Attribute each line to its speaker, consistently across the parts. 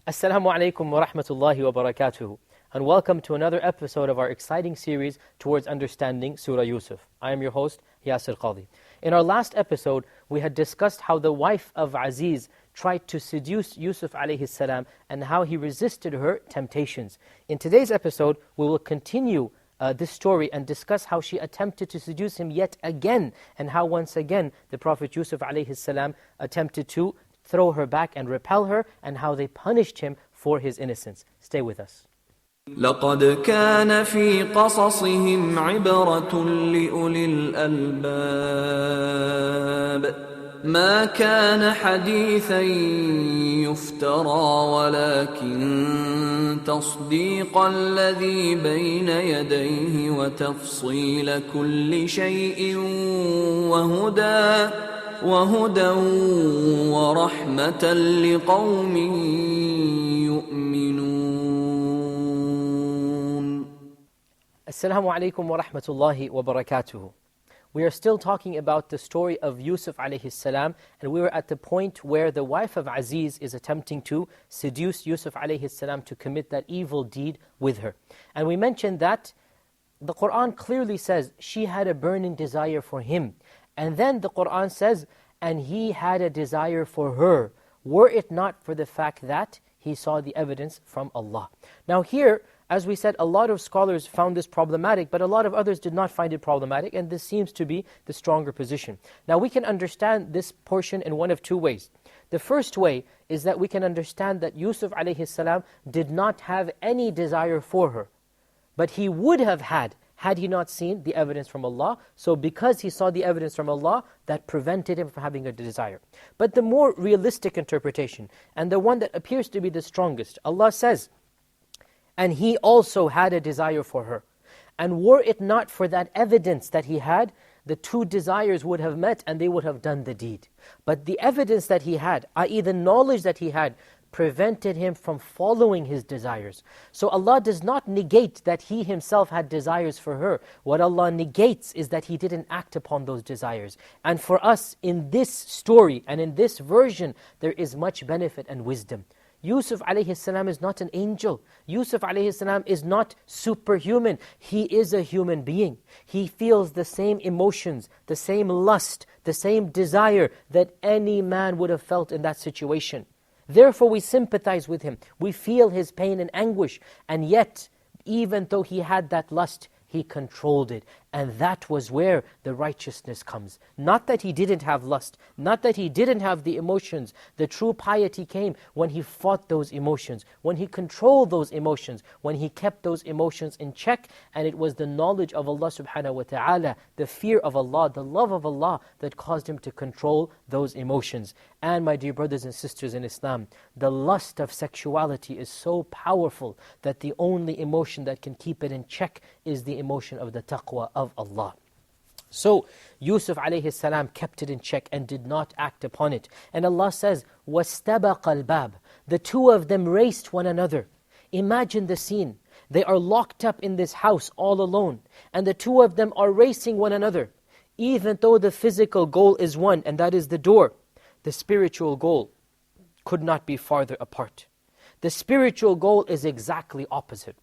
Speaker 1: Assalamu alaikum wa rahmatullahi wa barakatuhu, and welcome to another episode of our exciting series towards understanding Surah Yusuf. I am your host, Yassir Qadhi. In our last episode, we had discussed how the wife of Aziz tried to seduce Yusuf alayhi salam and how he resisted her temptations. In today's episode, we will continue this story and discuss how she attempted to seduce him yet again, and how once again the Prophet Yusuf alayhi salam attempted to throw her back and repel her, and how they punished him for his innocence. Stay with us.
Speaker 2: لقد كان في قصصهم عبرة لأولي الألباب ما كان حديثا يفترى ولكن تصديق الذي بين يديه وتفصيل كل شيء وهدى ورحمة لقوم يؤمنون.
Speaker 1: Assalamu alaikum wa rahmatullahi wa barakatuhu. We are still talking about the story of Yusuf alayhi salam, and we were at the point where the wife of Aziz is attempting to seduce Yusuf alayhi salam to commit that evil deed with her. And we mentioned that the Qur'an clearly says she had a burning desire for him. And then the Qur'an says, and he had a desire for her, were it not for the fact that he saw the evidence from Allah. Now here, as we said, a lot of scholars found this problematic, but a lot of others did not find it problematic, and this seems to be the stronger position. Now we can understand this portion in one of two ways. The first way is that we can understand that Yusuf alayhi salam did not have any desire for her, but he would have had he not seen the evidence from Allah. So because he saw the evidence from Allah, that prevented him from having a desire. But the more realistic interpretation, and the one that appears to be the strongest, Allah says, and he also had a desire for her. And were it not for that evidence that he had, the two desires would have met and they would have done the deed. But the evidence that he had, i.e. the knowledge that he had, prevented him from following his desires. So Allah does not negate that he himself had desires for her. What Allah negates is that he didn't act upon those desires. And for us, in this story and in this version, there is much benefit and wisdom. Yusuf alayhi salam is not an angel. Yusuf alayhi salam is not superhuman. He is a human being. He feels the same emotions, the same lust, the same desire that any man would have felt in that situation. Therefore we sympathize with him. We feel his pain and anguish. And yet, even though he had that lust, he controlled it. And that was where the righteousness comes. Not that he didn't have lust, not that he didn't have the emotions. The true piety came when he fought those emotions, when he controlled those emotions, when he kept those emotions in check. And it was the knowledge of Allah subhanahu wa ta'ala, the fear of Allah, the love of Allah that caused him to control those emotions. And my dear brothers and sisters in Islam, the lust of sexuality is so powerful that the only emotion that can keep it in check is the emotion of the taqwa of Allah. So Yusuf alayhi salam kept it in check and did not act upon it. And Allah says, وَاسْتَبَقَ الْبَابِ. The two of them raced one another. Imagine the scene. They are locked up in this house all alone, and the two of them are racing one another. Even though the physical goal is one, and that is the door, the spiritual goal could not be farther apart. The spiritual goal is exactly opposite.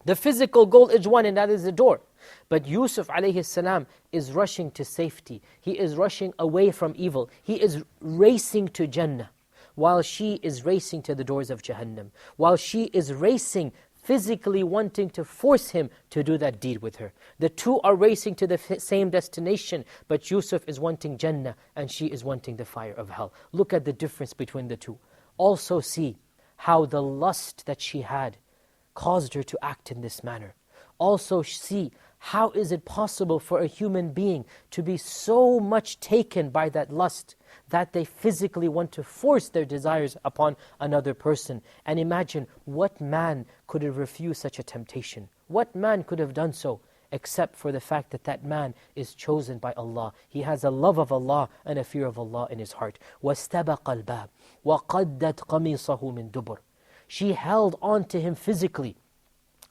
Speaker 1: The physical goal is one, and that is the door. But Yusuf alayhi salam is rushing to safety. He is rushing away from evil. He is racing to Jannah, while she is racing to the doors of Jahannam. While she is racing, physically wanting to force him to do that deed with her. The two are racing to the same destination, but Yusuf is wanting Jannah, and she is wanting the fire of hell. Look at the difference between the two. Also see how the lust that she had caused her to act in this manner. Also see how is it possible for a human being to be so much taken by that lust that they physically want to force their desires upon another person. And imagine, what man could have refused such a temptation? What man could have done so? Except for the fact that that man is chosen by Allah. He has a love of Allah and a fear of Allah in his heart. وَاسْتَبَقَ الْبَابِ وَقَدَّتْ قَمِيصَهُ مِنْ دُبُرٍ. She held on to him physically.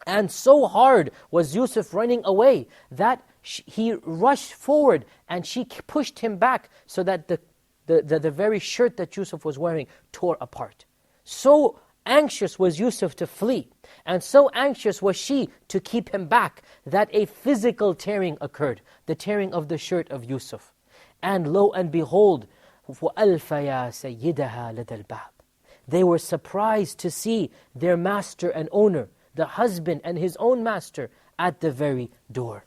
Speaker 1: And so hard was Yusuf running away that he rushed forward and she pushed him back so that the very shirt that Yusuf was wearing tore apart. So anxious was Yusuf to flee, and so anxious was she to keep him back, that a physical tearing occurred, the tearing of the shirt of Yusuf. And lo and behold, وَأَلْفَيَا سَيِّدَهَا لَدَى الْبَابِ, they were surprised to see their master and owner, the husband and his own master, at the very door.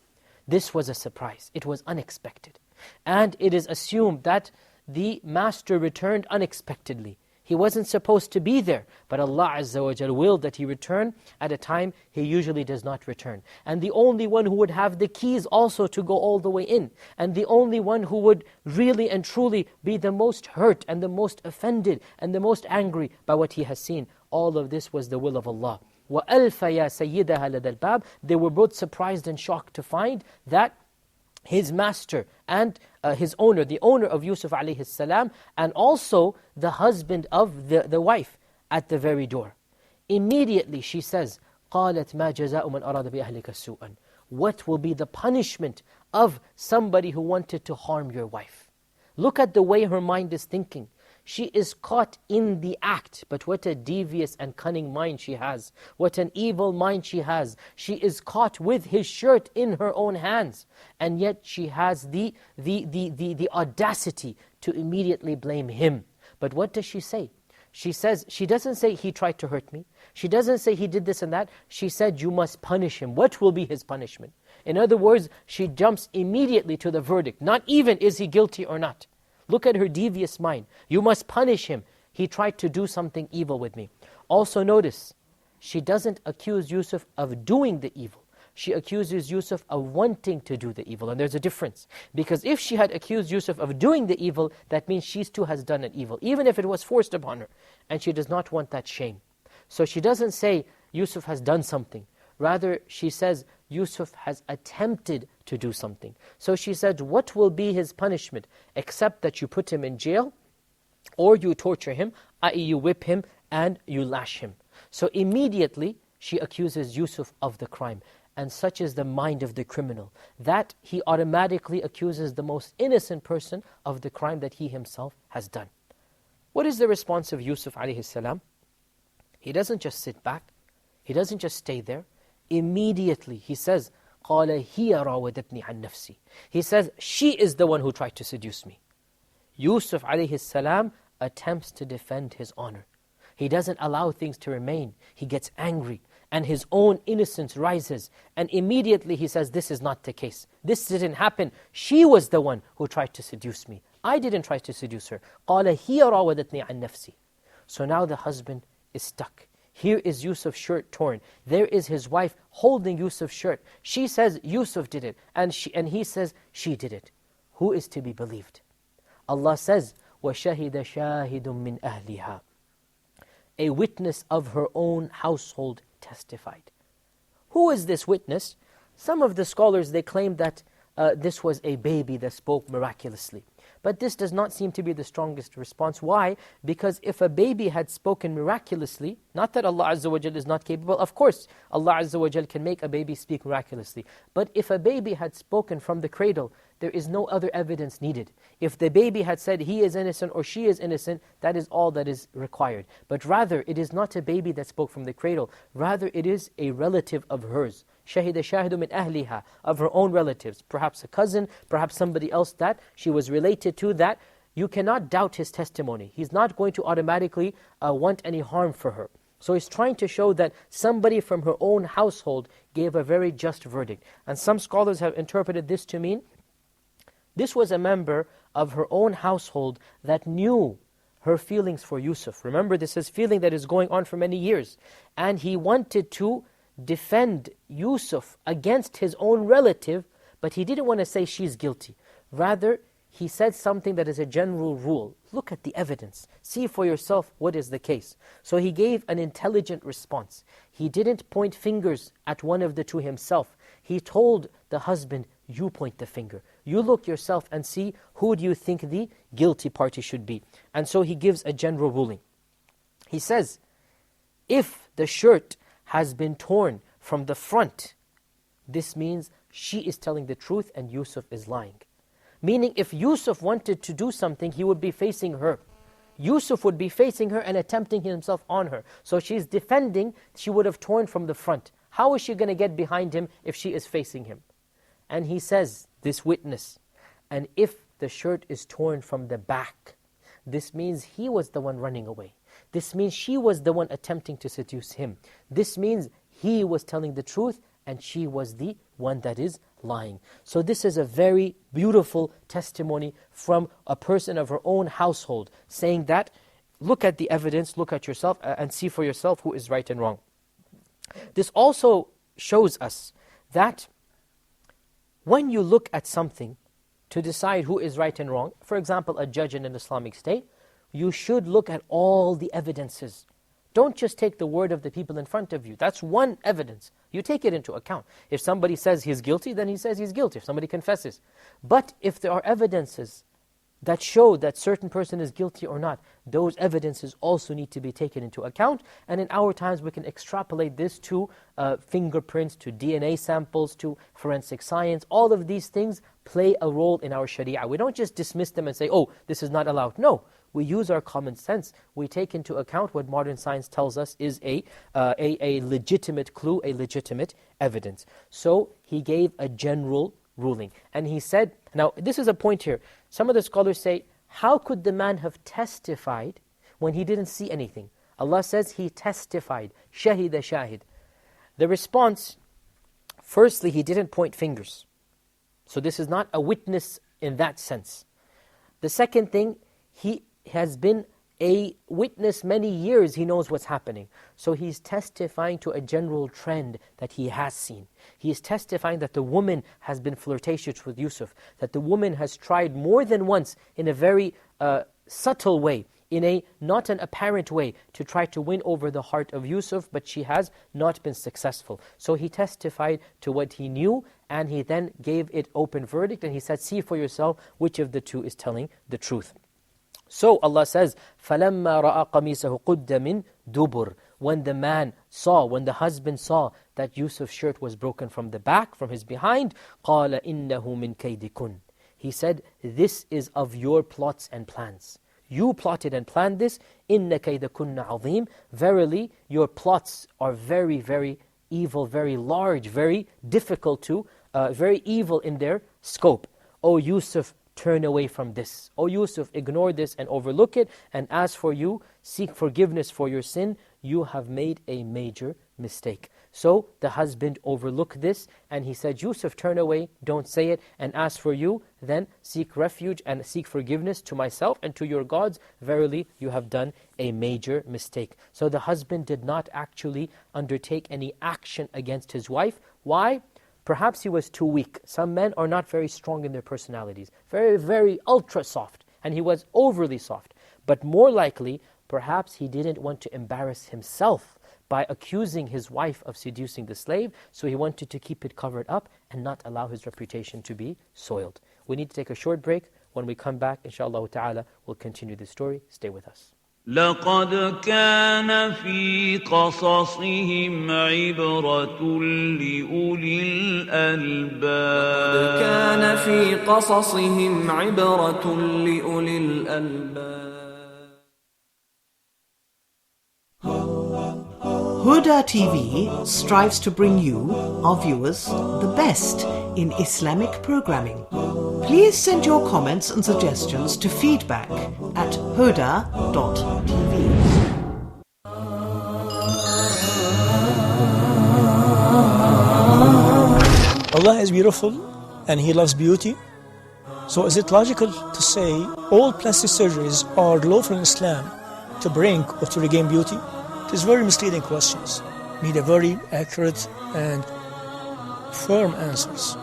Speaker 1: This was a surprise. It was unexpected. And it is assumed that the master returned unexpectedly. He wasn't supposed to be there, but Allah Azza wa Jal willed that he return at a time he usually does not return. And the only one who would have the keys also to go all the way in, and the only one who would really and truly be the most hurt and the most offended and the most angry by what he has seen. All of this was the will of Allah. وَأَلْفَيَا سَيِّدَهَا لَدَى الْبَابِ, they were both surprised and shocked to find that his master and his owner, the owner of Yusuf alayhi salam, and also the husband of the wife at the very door. Immediately she says, قَالَتْ مَا جَزَاءُ مَنْ أَرَادَ بِأَهْلِكَ سُوءًا, what will be the punishment of somebody who wanted to harm your wife? Look at the way her mind is thinking. She is caught in the act, but what a devious and cunning mind she has. What an evil mind she has. She is caught with his shirt in her own hands, and yet she has the audacity to immediately blame him. But what does she say? She doesn't say he tried to hurt me. She doesn't say he did this and that. She said you must punish him. What will be his punishment? In other words, she jumps immediately to the verdict. Not even is he guilty or not. Look at her devious mind. You must punish him. He tried to do something evil with me. Also notice, she doesn't accuse Yusuf of doing the evil. She accuses Yusuf of wanting to do the evil. And there's a difference. Because if she had accused Yusuf of doing the evil, that means she too has done an evil, even if it was forced upon her. And she does not want that shame. So she doesn't say Yusuf has done something. Rather, she says Yusuf has attempted to do something. So she said, what will be his punishment? Except that you put him in jail, or you torture him, i.e. you whip him and you lash him. So immediately she accuses Yusuf of the crime. And such is the mind of the criminal, that he automatically accuses the most innocent person of the crime that he himself has done. What is the response of Yusuf alayhi salam? He doesn't just sit back. He doesn't just stay there. Immediately he says, قَالَ هِيَ رَاوَدَتْنِي عَنْ نَفْسِي. He says, she is the one who tried to seduce me. Yusuf alayhi salam attempts to defend his honor. He doesn't allow things to remain. He gets angry, and his own innocence rises. And immediately he says, this is not the case. This didn't happen. She was the one who tried to seduce me. I didn't try to seduce her. قَالَ هِيَ رَاوَدَتْنِي عَنْ نَفْسِي. So now the husband is stuck. Here is Yusuf's shirt torn. There is his wife holding Yusuf's shirt. She says Yusuf did it, and he says she did it. Who is to be believed? Allah says, وَشَهِدَ شَاهِدٌ مِّنْ أَهْلِهَا. A witness of her own household testified. Who is this witness? Some of the scholars, they claim that this was a baby that spoke miraculously. But this does not seem to be the strongest response. Why? Because if a baby had spoken miraculously, not that Allah Azza wa Jal is not capable, of course Allah Azza wa Jal can make a baby speak miraculously. But if a baby had spoken from the cradle, there is no other evidence needed. If the baby had said he is innocent or she is innocent, that is all that is required. But rather, it is not a baby that spoke from the cradle. Rather, it is a relative of hers. شَهِدَ شَاهِدٌ مِّنْ أَهْلِهَا, of her own relatives. Perhaps a cousin, perhaps somebody else that she was related to, that you cannot doubt his testimony. He's not going to automatically want any harm for her. So he's trying to show that somebody from her own household gave a very just verdict. And some scholars have interpreted this to mean this was a member of her own household that knew her feelings for Yusuf. Remember, this is feeling that is going on for many years. And he wanted to defend Yusuf against his own relative, but he didn't want to say she's guilty. Rather, he said something that is a general rule. Look at the evidence. See for yourself what is the case. So he gave an intelligent response. He didn't point fingers at one of the two himself. He told the husband, you point the finger. You look yourself and see who do you think the guilty party should be. And so he gives a general ruling. He says, if the shirt has been torn from the front, this means she is telling the truth and Yusuf is lying. Meaning if Yusuf wanted to do something, he would be facing her. Yusuf would be facing her and attempting himself on her. So she's defending, she would have torn from the front. How is she going to get behind him if she is facing him? And he says, this witness, and if the shirt is torn from the back, this means he was the one running away. This means she was the one attempting to seduce him. This means he was telling the truth and she was the one that is lying. So this is a very beautiful testimony from a person of her own household, saying that, look at the evidence, look at yourself and see for yourself who is right and wrong. This also shows us that when you look at something to decide who is right and wrong, for example, a judge in an Islamic state, you should look at all the evidences. Don't just take the word of the people in front of you. That's one evidence. You take it into account. If somebody says he's guilty, then he says he's guilty. If somebody confesses. But if there are evidences that show that certain person is guilty or not, those evidences also need to be taken into account. And in our times, we can extrapolate this to fingerprints, to DNA samples, to forensic science. All of these things play a role in our Sharia. We don't just dismiss them and say, oh, this is not allowed. No, we use our common sense. We take into account what modern science tells us is a legitimate clue, a legitimate evidence. So he gave a general ruling. And he said, now this is a point here. Some of the scholars say, how could the man have testified when he didn't see anything? Allah says he testified, shahida shahid. The response, firstly, he didn't point fingers. So this is not a witness in that sense. The second thing, he has been a witness many years, he knows what's happening. So he's testifying to a general trend that he has seen. He is testifying that the woman has been flirtatious with Yusuf, that the woman has tried more than once in a very subtle way, in a not an apparent way, to try to win over the heart of Yusuf, but she has not been successful. So he testified to what he knew, and he then gave it open verdict, and he said, see for yourself which of the two is telling the truth. So Allah says, فَلَمَّا رَأَى قَمِيسَهُ قُدَّ مِن دُبُرٍ. When the man saw, when the husband saw that Yusuf's shirt was broken from the back, from his behind, قَالَ إِنَّهُ مِن كَيْدِكُنْ. He said, this is of your plots and plans. You plotted and planned this. إِنَّ كَيْدَكُنَّ عَظِيمٌ. Verily, your plots are very, very evil, very large, very difficult to, very evil in their scope. O Yusuf, turn away from this. O Yusuf, ignore this and overlook it. And as for you, seek forgiveness for your sin. You have made a major mistake. So the husband overlooked this and he said, Yusuf, turn away, don't say it. And as for you, then seek refuge and seek forgiveness to myself and to your gods. Verily, you have done a major mistake. So the husband did not actually undertake any action against his wife. Why? Perhaps he was too weak. Some men are not very strong in their personalities. Very, very ultra soft. And he was overly soft. But more likely, perhaps he didn't want to embarrass himself by accusing his wife of seducing the slave. So he wanted to keep it covered up and not allow his reputation to be soiled. We need to take a short break. When we come back, inshallah ta'ala, we'll continue this story. Stay with us.
Speaker 3: لقد كان في قصصهم عبرة لأولي الألباب.
Speaker 2: لقد كان في قصصهم عبرة لأولي الألباب.
Speaker 4: Huda TV strives to bring you, our viewers, the best in Islamic programming. Please send your comments and suggestions to feedback@huda.tv.
Speaker 5: Allah is beautiful and He loves beauty. So is it logical to say all plastic surgeries are lawful in Islam to bring or to regain beauty? It is very misleading questions. Need a very accurate and firm answers.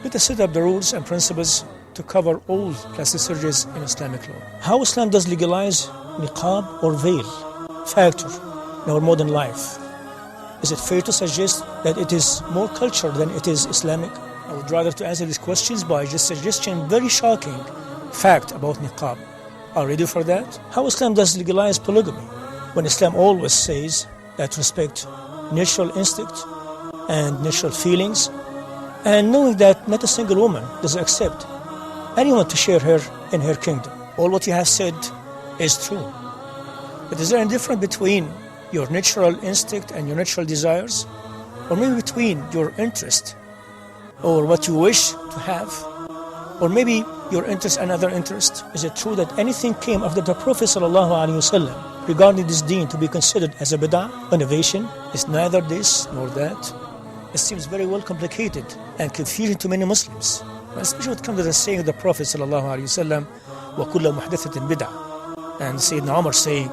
Speaker 5: Let us set up the rules and principles to cover all plastic surgeries in Islamic law. How Islam does legalize niqab or veil factor in our modern life? Is it fair to suggest that it is more cultural than it is Islamic? I would rather to answer these questions by just suggesting very shocking fact about niqab. Are you ready for that? How Islam does legalize polygamy, when Islam always says that respect natural instinct and natural feelings, and knowing that not a single woman does accept anyone to share her in her kingdom. All what you have said is true. But is there any difference between your natural instinct and your natural desires? Or maybe between your interest or what you wish to have? Or maybe your interest and other interest? Is it true that anything came after the Prophet ﷺ regarding this deen to be considered as a bid'ah, innovation? It's neither this nor that. It seems very well complicated and confusing to many Muslims, especially when it comes to the saying of the Prophet ﷺ, وَكُلَّ مُحْدَثَةٍ بِدْعَةٍ, and Sayyidina Umar saying,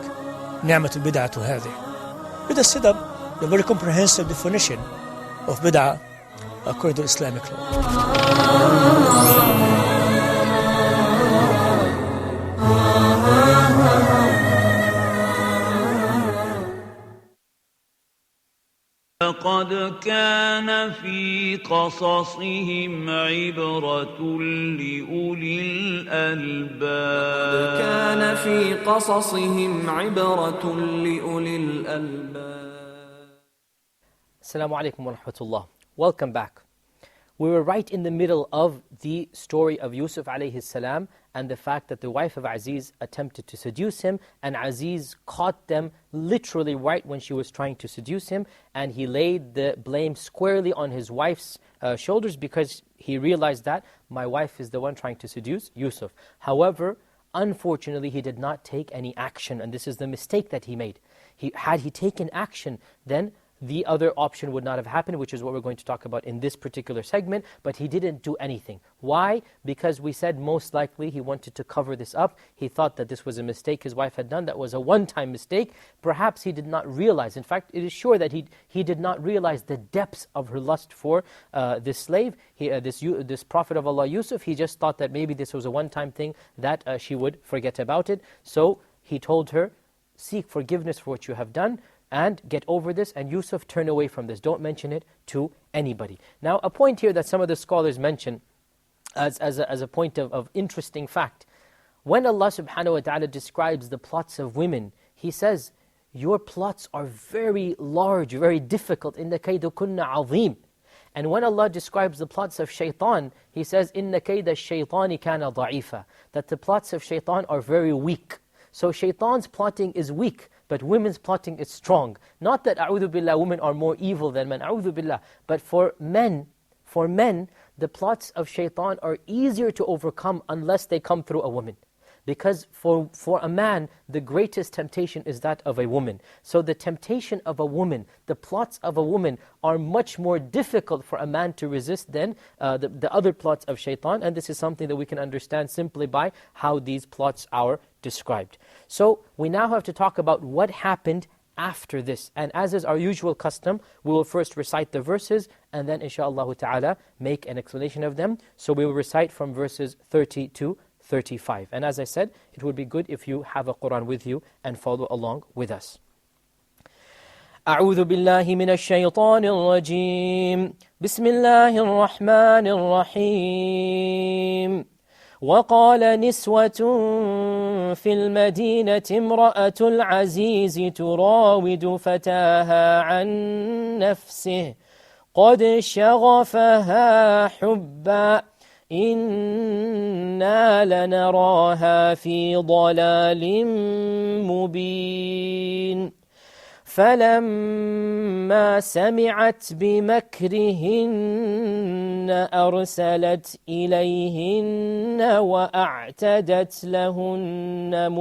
Speaker 5: نِعْمَةُ الْبِدْعَةُ هَذِهِ. Let us set up the very comprehensive definition of bid'ah according to Islamic law.
Speaker 3: لقد كان في قصصهم عبرة لأولي الألباب
Speaker 2: كان في قصصهم عبرة لأولي الألباب.
Speaker 1: Assalamu alaikum wa rahmatullah. Welcome back. We were right in the middle of the story of Yusuf alayhi salam and the fact that the wife of Aziz attempted to seduce him, and Aziz caught them literally right when she was trying to seduce him, and he laid the blame squarely on his wife's shoulders because he realized that my wife is the one trying to seduce Yusuf. However, unfortunately, he did not take any action, and this is the mistake that he made. Had he taken action, then the other option would not have happened, which is what we're going to talk about in this particular segment, but he didn't do anything. Why? Because we said most likely he wanted to cover this up. He thought that this was a mistake his wife had done, that was a one-time mistake. Perhaps he did not realize, in fact, it is sure that he did not realize the depths of her lust for this slave, this Prophet of Allah Yusuf. He just thought that maybe this was a one-time thing, that she would forget about it. So he told her, seek forgiveness for what you have done, and get over this, and Yusuf, turn away from this. Don't mention it to anybody. Now, a point here that some of the scholars mention as a point of interesting fact. When Allah subhanahu wa ta'ala describes the plots of women, He says, your plots are very large, very difficult. إِنَّ كَيْدُكُنَّ عَظِيمٌ. And when Allah describes the plots of shaitan, He says, إِنَّ كَيْدَ الشَّيْطَانِ كَانَ ضَعِيفًا. That the plots of shaitan are very weak. So shaitan's plotting is weak, but women's plotting is strong. Not that, a'udhu billah, women are more evil than men, a'udhu billah. But for men, the plots of shaitan are easier to overcome unless they come through a woman. Because for a man, the greatest temptation is that of a woman. So the temptation of a woman, the plots of a woman are much more difficult for a man to resist than the other plots of shaitan. And this is something that we can understand simply by how these plots are described. So we now have to talk about what happened after this. And as is our usual custom, we will first recite the verses and then inshaAllah ta'ala make an explanation of them. So we will recite from verses 30 to 35. And as I said, it would be good if you have a Quran with you and follow along with us. أعوذ بالله من الشيطان الرجيم بسم الله الرحمن الرحيم وقال نسوة في المدينة امرأة العزيز تراود فتاها عن نفسه قد شغفها حبا إنا لنراها في ضلال مبين فلما سمعت بمكرهن أرسلت إليهن وأعتدت لهن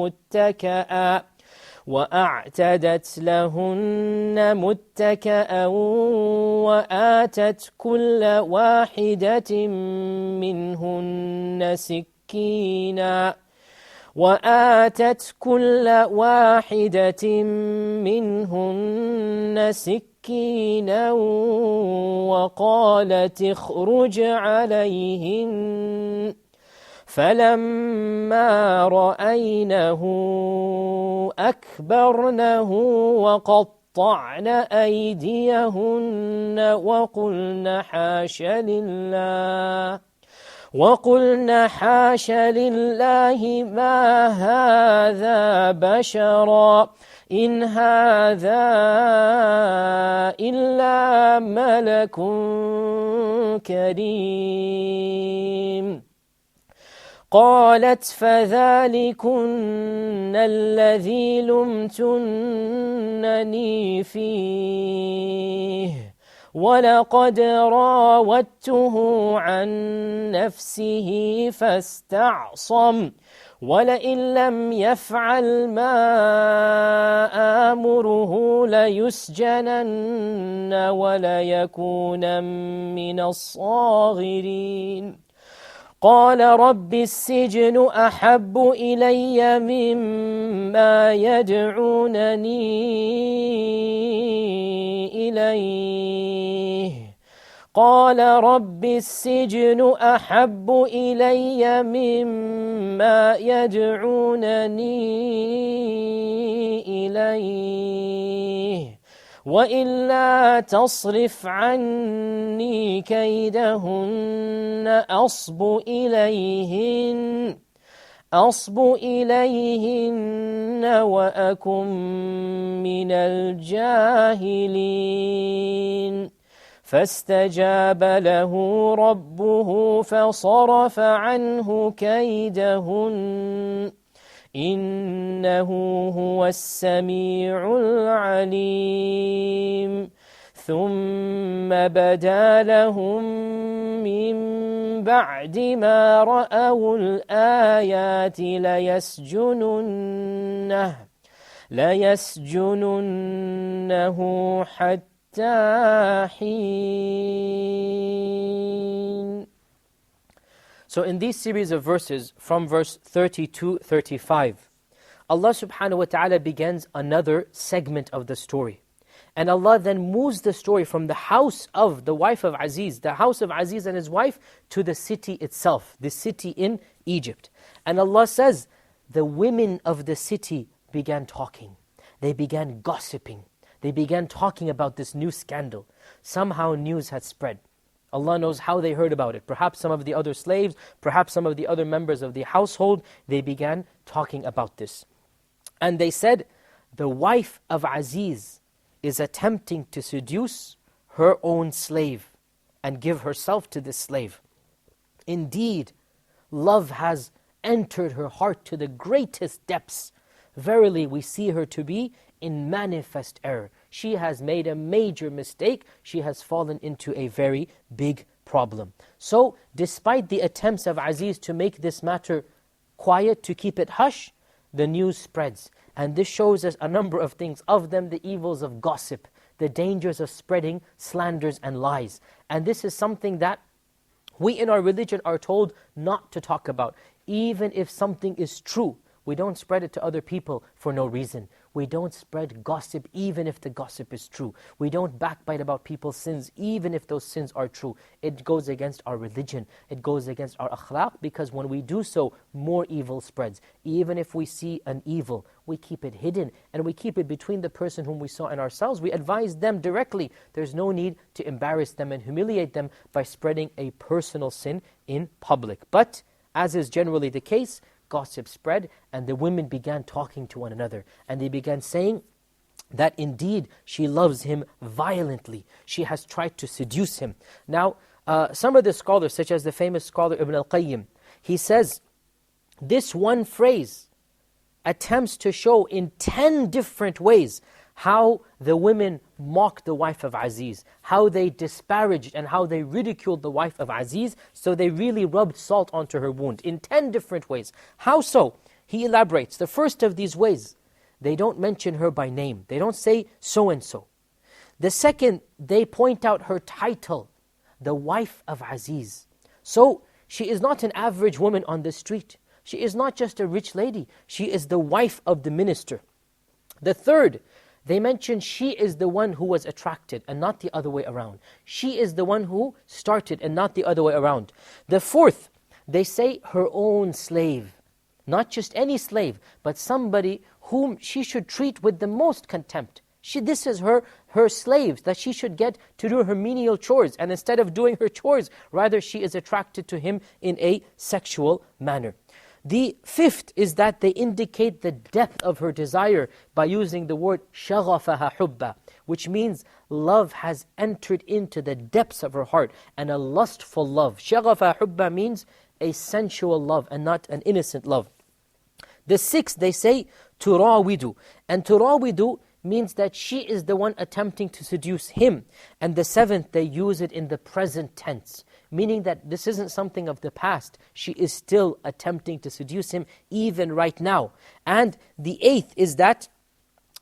Speaker 1: متكأ وآتت كل واحدة منهن سكينا وقالت اخرج عليهن فلما رأينه أكبرنه وقطعن أيديهن وقلن حاش لله ما هذا بشرا إن هذا إلا ملك كريم قالت فذلكن الذي لمتنني فيه ولقد راودته عن نفسه فاستعصم ولئن لم يفعل ما آمره ليسجنن وليكون من الصاغرين قال رب السجن أحب إلي مما يدعونني إليه قال رب السجن أحب إلي مما يدعونني إليه وإلا تصرف عني كيدهن أصب إليهن وأكن من الجاهلين فاستجاب له ربه فصرف عنه كيدهن إنه هو السميع العليم ثم بدا لهم من بعد ما رأوا الآيات ليسجننه حتى حين. So in these series of verses, from verse 30 to 35, Allah subhanahu wa ta'ala begins another segment of the story. And Allah then moves the story from the house of the wife of Aziz, the house of Aziz and his wife, to the city itself, the city in Egypt. And Allah says, the women of the city began talking. They began gossiping. They began talking about this new scandal. Somehow news had spread. Allah knows how they heard about it. Perhaps some of the other slaves, perhaps some of the other members of the household, they began talking about this. And they said, the wife of Aziz is attempting to seduce her own slave and give herself to this slave. Indeed, love has entered her heart to the greatest depths. Verily, we see her to be in manifest error. She has made a major mistake. She has fallen into a very big problem. So, despite the attempts of Aziz to make this matter quiet, to keep it hush, the news spreads. And this shows us a number of things. Of them, the evils of gossip, the dangers of spreading slanders and lies. And this is something that we in our religion are told not to talk about. Even if something is true, we don't spread it to other people for no reason. We don't spread gossip even if the gossip is true. We don't backbite about people's sins even if those sins are true. It goes against our religion. It goes against our akhlaq, because when we do so, more evil spreads. Even if we see an evil, we keep it hidden and we keep it between the person whom we saw and ourselves. We advise them directly. There's no need to embarrass them and humiliate them by spreading a personal sin in public. But as is generally the case, gossip spread, and the women began talking to one another. And they began saying that indeed she loves him violently. She has tried to seduce him. Now, some of the scholars, such as the famous scholar Ibn al-Qayyim, he says, this one phrase attempts to show in 10 different ways how the women mocked the wife of Aziz, how they disparaged and how they ridiculed the wife of Aziz, so they really rubbed salt onto her wound in 10 different ways. How so? He elaborates. The first of these ways, they don't mention her by name. They don't say so-and-so. The second, they point out her title, the wife of Aziz. So, she is not an average woman on the street. She is not just a rich lady. She is the wife of the minister. The third, they mention she is the one who was attracted and not the other way around. She is the one who started and not the other way around. The fourth, they say her own slave. Not just any slave, but somebody whom she should treat with the most contempt. This is her slaves that she should get to do her menial chores. And instead of doing her chores, rather she is attracted to him in a sexual manner. The fifth is that they indicate the depth of her desire by using the word شَغَفَهَا حُبَّا, which means love has entered into the depths of her heart, and a lustful love. شَغَفَهَا حُبَّا means a sensual love and not an innocent love. The sixth, they say, turawidu. And turawidu means that she is the one attempting to seduce him. And the seventh, they use it in the present tense, meaning that this isn't something of the past. She is still attempting to seduce him even right now. And the eighth is that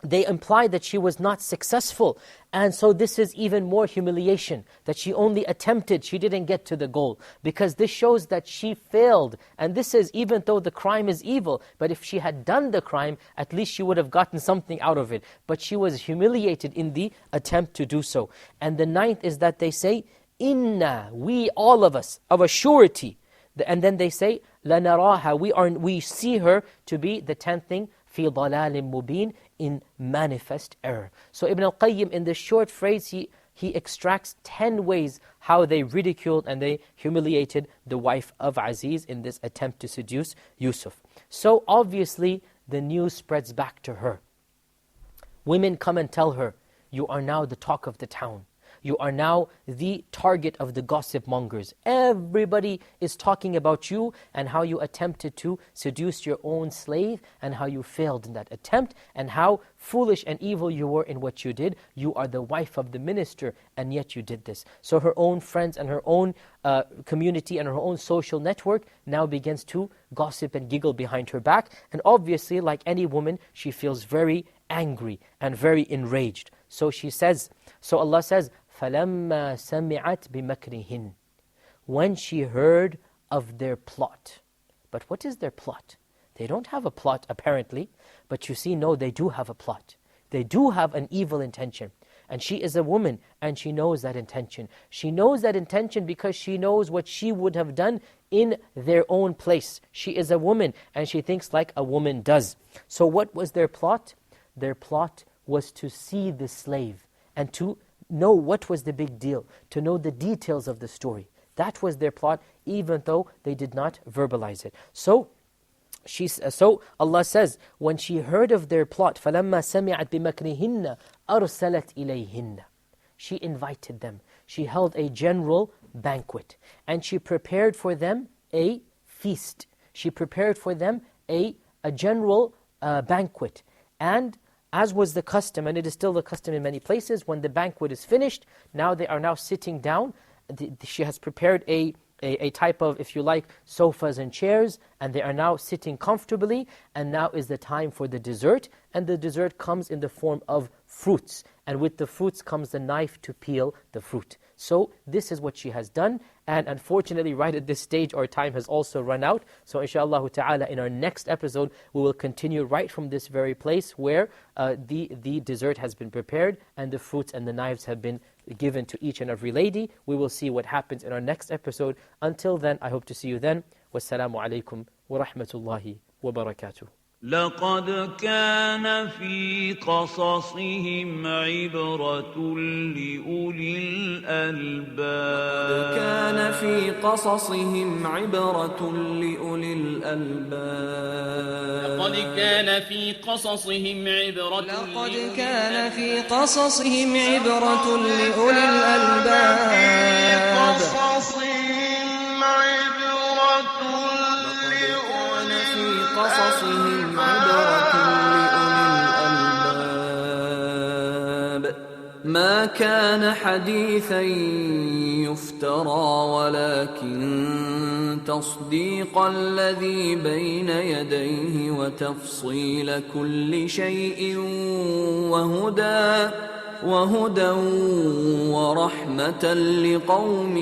Speaker 1: they imply that she was not successful. And so this is even more humiliation, that she only attempted, she didn't get to the goal. Because this shows that she failed. And this is even though the crime is evil, but if she had done the crime, at least she would have gotten something out of it. But she was humiliated in the attempt to do so. And the ninth is that they say, Inna, we, all of us, of a surety. And then they say, لَنَرَاهَا, we see her to be, the 10th thing, فِي ضَلَالٍ مُبِينٍ, in manifest error. So Ibn al-Qayyim, in this short phrase, he extracts 10 ways how they ridiculed and they humiliated the wife of Aziz in this attempt to seduce Yusuf. So obviously, the news spreads back to her. Women come and tell her, you are now the talk of the town. You are now the target of the gossip mongers. Everybody is talking about you and how you attempted to seduce your own slave and how you failed in that attempt and how foolish and evil you were in what you did. You are the wife of the minister and yet you did this. So her own friends and her own community and her own social network now begins to gossip and giggle behind her back. And obviously, like any woman, she feels very angry and very enraged. So she says, so Allah says, فَلَمَّا سَمِعَتْ بِمَكْرِهِنْ, when she heard of their plot. But what is their plot? They don't have a plot apparently, but you see, no, they do have a plot. They do have an evil intention. And she is a woman and she knows that intention. She knows that intention because she knows what she would have done in their own place. She is a woman and she thinks like a woman does. So what was their plot? Their plot was to see the slave and to know what was the big deal, to know the details of the story. That was their plot, even though they did not verbalize it. So Allah says, when she heard of their plot, فَلَمَّا سَمِعَتْ بِمَكْرِهِنَّ أَرْسَلَتْ إِلَيْهِنَّ, she invited them. She held a general banquet and she prepared for them a feast. She prepared for them a general banquet. And as was the custom, and it is still the custom in many places, when the banquet is finished, now they are now sitting down. She has prepared a type of, if you like, sofas and chairs, and they are now sitting comfortably, and now is the time for the dessert, and the dessert comes in the form of fruits, and with the fruits comes the knife to peel the fruit. So this is what she has done, and unfortunately right at this stage our time has also run out. So inshallah ta'ala in our next episode we will continue right from this very place where the dessert has been prepared and the fruits and the knives have been given to each and every lady. We will see what happens in our next episode. Until then, I hope to see you then. Wassalamu alaikum wa rahmatullahi wa barakatuh.
Speaker 3: لقد كان في قصصهم عبرة لأولي الألباب.
Speaker 2: كان في قصصهم عبرة لأولي الألباب.
Speaker 6: لقد كان في قصصهم عبرة
Speaker 2: لقد كان في قصصهم عبرة لأولي الألباب. قصصهم عبرة لأولي الألباب. ما كان حديثا يفترى ولكن تصديق الذي بين يديه وتفصيل كل شيء وهدى ورحمة لقوم